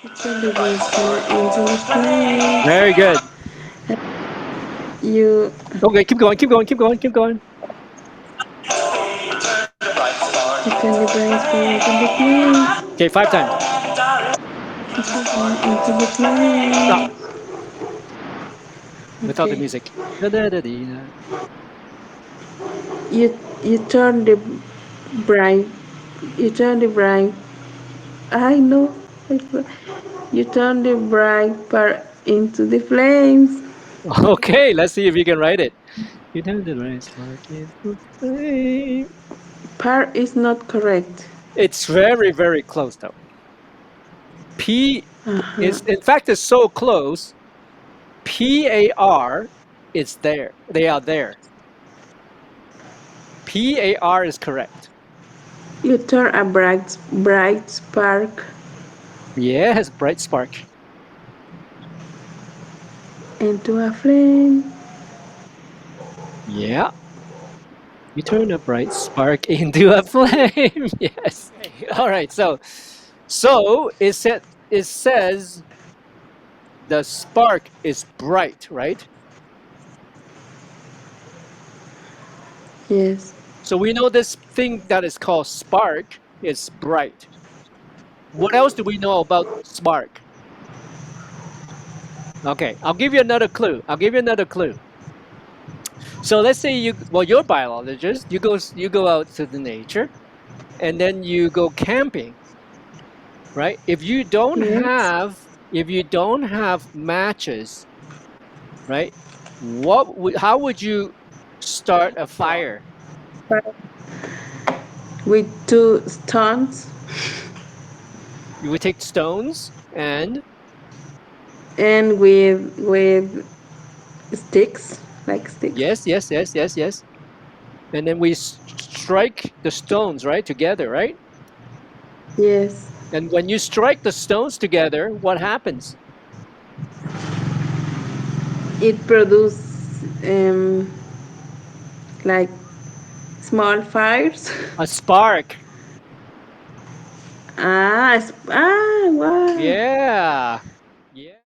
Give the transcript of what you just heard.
You turn the brain into the flame. Very good. You Okay, keep going, keep going, keep going, keep going. you turn the brain into the flame. Okay, 5 times. You turn into the Stop flame. without the Okay. music. Da-da-da-dee-da. You turn the brain. You turn the brain. I know. You turn the bright part into the flames. Okay, let's see if you can write it. You turn the right spark into flame. Part is not correct. It's very, very close though. P Uh-huh. is, in fact, it's so close. PAR is there. They are there. PAR is correct. You turn a bright spark Yes, bright spark. into a flame. Yeah. You turn a bright spark into a flame. Yes. All right. So it says the spark is bright, right? Yes. So we know this thing that is called spark is bright. What else do we know about spark? Okay, I'll give you another clue. I'll give you another clue. So let's say you're a biologist. You go out to the nature, and then you go camping, right? Yes. If you don't have matches, right? How would you start a fire? With two stones You would take stones and and with sticks, like sticks. yes, yes, yes, yes, yes. And then we strike the stones, right, together, right? Yes. And when you strike the stones together, what happens? It produces like small fires. A spark. Wow. Yeah. Yeah.